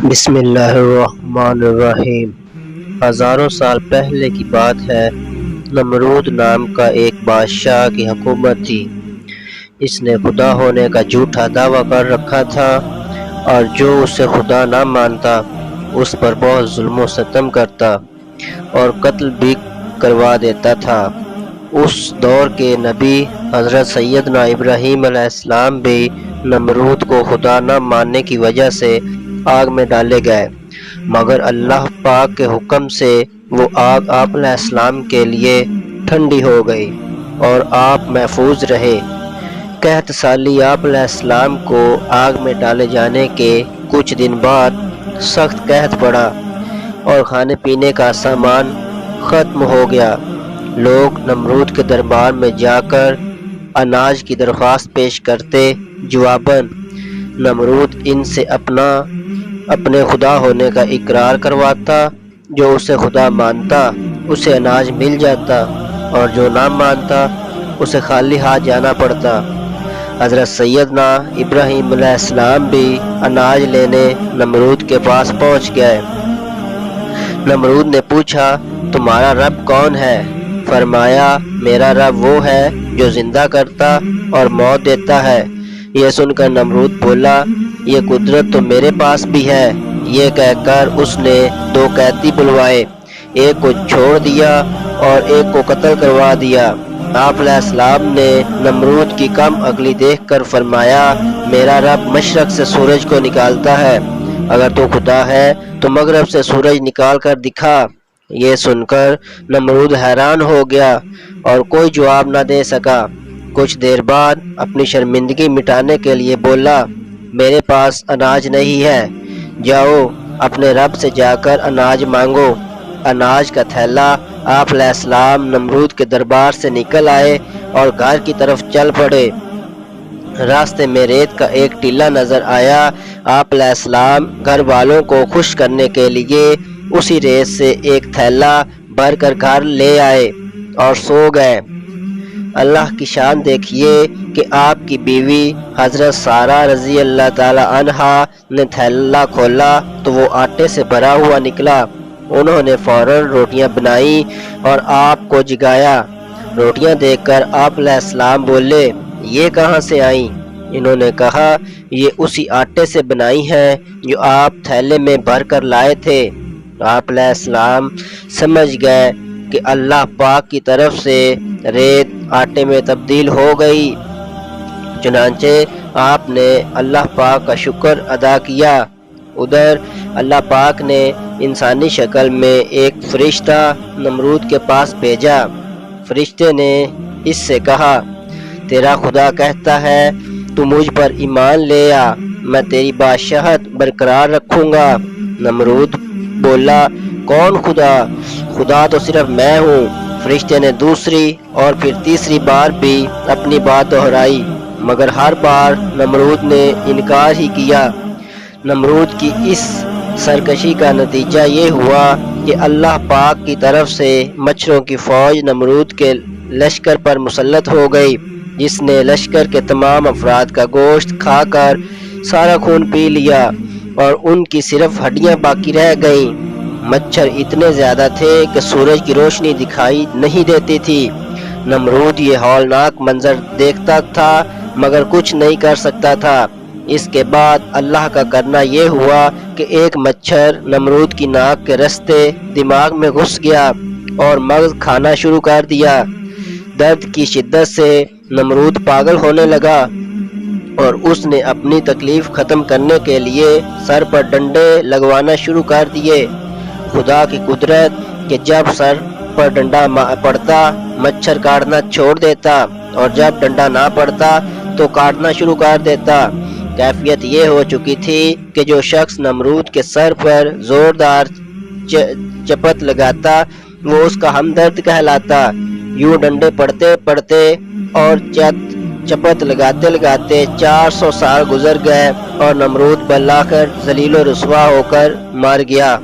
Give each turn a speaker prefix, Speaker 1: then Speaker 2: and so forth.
Speaker 1: بسم اللہ الرحمن الرحیم۔ ہزاروں سال پہلے کی بات ہے۔ نمرود نام کا ایک بادشاہ کی حکومت تھی۔ اس نے خدا ہونے کا جھوٹا دعویٰ کر رکھا تھا اور جو اسے خدا نہ مانتا اس پر بہت ظلم و ستم کرتا اور قتل بھی کروا دیتا تھا۔ اس دور کے نبی حضرت سیدنا ابراہیم علیہ السلام بھی نمرود کو خدا نہ ماننے کی وجہ سے آگ میں ڈالے گئے، مگر اللہ پاک کے حکم سے وہ آگ آپ علیہ السلام کے لیے ٹھنڈی ہو گئی اور آپ محفوظ رہے۔ قحط سالی آپ علیہ السلام کو آگ میں ڈالے جانے کے کچھ دن بعد سخت قحط پڑا اور کھانے پینے کا سامان ختم ہو گیا۔ لوگ نمرود کے دربار میں جا کر اناج کی درخواست پیش کرتے، جواباً نمرود ان سے اپنے خدا ہونے کا اقرار کرواتا۔ جو اسے خدا مانتا اسے اناج مل جاتا اور جو نہ مانتا اسے خالی ہاتھ جانا پڑتا۔ حضرت سیدنا ابراہیم علیہ السلام بھی اناج لینے نمرود کے پاس پہنچ گئے۔ نمرود نے پوچھا، تمہارا رب کون ہے؟ فرمایا، میرا رب وہ ہے جو زندہ کرتا اور موت دیتا ہے۔ یہ سن کر نمرود بولا، یہ قدرت تو میرے پاس بھی ہے۔ یہ کہہ کر اس نے 2 قیدی بلوائے، ایک کو چھوڑ دیا اور ایک کو قتل کروا دیا۔ آپ علیہ السلام نے نمرود کی کم عقلی دیکھ کر فرمایا، میرا رب مشرق سے سورج کو نکالتا ہے، اگر تو خدا ہے تو مغرب سے سورج نکال کر دکھا۔ یہ سن کر نمرود حیران ہو گیا اور کوئی جواب نہ دے سکا۔ کچھ دیر بعد اپنی شرمندگی مٹانے کے لیے بولا، میرے پاس اناج نہیں ہے، جاؤ اپنے رب سے جا کر اناج مانگو۔ اناج کا تھیلا آپ علیہ السلام نمرود کے دربار سے نکل آئے اور گھر کی طرف چل پڑے۔ راستے میں ریت کا ایک ٹیلا نظر آیا۔ آپ علیہ السلام گھر والوں کو خوش کرنے کے لیے اسی ریت سے ایک تھیلا بھر کر گھر لے آئے اور سو گئے۔ اللہ کی شان دیکھیے کہ آپ کی بیوی حضرت سارہ رضی اللہ تعالی عنہا نے تھیلا کھولا تو وہ آٹے سے بھرا ہوا نکلا۔ انہوں نے فوراً روٹیاں بنائیں اور آپ کو جگایا۔ روٹیاں دیکھ کر آپ علیہ السلام بولے، یہ کہاں سے آئیں؟ انہوں نے کہا، یہ اسی آٹے سے بنائی ہیں جو آپ تھیلے میں بھر کر لائے تھے۔ آپ علیہ السلام سمجھ گئے کہ اللہ پاک کی طرف سے ریت آٹے میں تبدیل ہو گئی۔ چنانچہ آپ نے اللہ پاک کا شکر ادا کیا۔ ادھر اللہ پاک نے انسانی شکل میں ایک فرشتہ نمرود کے پاس بھیجا۔ فرشتے نے اس سے کہا، تیرا خدا کہتا ہے تو مجھ پر ایمان لے آ، میں تیری بادشاہت برقرار رکھوں گا۔ نمرود بولا، کون خدا؟ خدا تو صرف میں ہوں۔ فرشتے نے دوسری اور پھر تیسری بار بھی اپنی بات دہرائی، مگر ہر بار نمرود نے انکار ہی کیا۔ نمرود کی اس سرکشی کا نتیجہ یہ ہوا کہ اللہ پاک کی طرف سے مچھروں کی فوج نمرود کے لشکر پر مسلط ہو گئی، جس نے لشکر کے تمام افراد کا گوشت کھا کر سارا خون پی لیا اور ان کی صرف ہڈیاں باقی رہ گئیں۔ مچھر اتنے زیادہ تھے کہ سورج کی روشنی دکھائی نہیں دیتی تھی۔ نمرود یہ ہولناک منظر دیکھتا تھا مگر کچھ نہیں کر سکتا تھا۔ اس کے بعد اللہ کا کرنا یہ ہوا کہ ایک مچھر نمرود کی ناک کے رستے دماغ میں گھس گیا اور مغز کھانا شروع کر دیا۔ درد کی شدت سے نمرود پاگل ہونے لگا اور اس نے اپنی تکلیف ختم کرنے کے لیے سر پر ڈنڈے لگوانا شروع کر دیے۔ خدا کی قدرت کہ جب سر پر ڈنڈا پڑتا مچھر کاٹنا چھوڑ دیتا اور جب ڈنڈا نہ پڑتا تو کاٹنا شروع کر دیتا۔ کیفیت یہ ہو چکی تھی کہ جو شخص نمرود کے سر پر زوردار چپت لگاتا وہ اس کا ہمدرد کہلاتا۔ یوں ڈنڈے پڑتے پڑتے اور چپت لگاتے لگاتے 400 سال گزر گئے اور نمرود بالآخر ذلیل و رسوا ہو کر مر گیا۔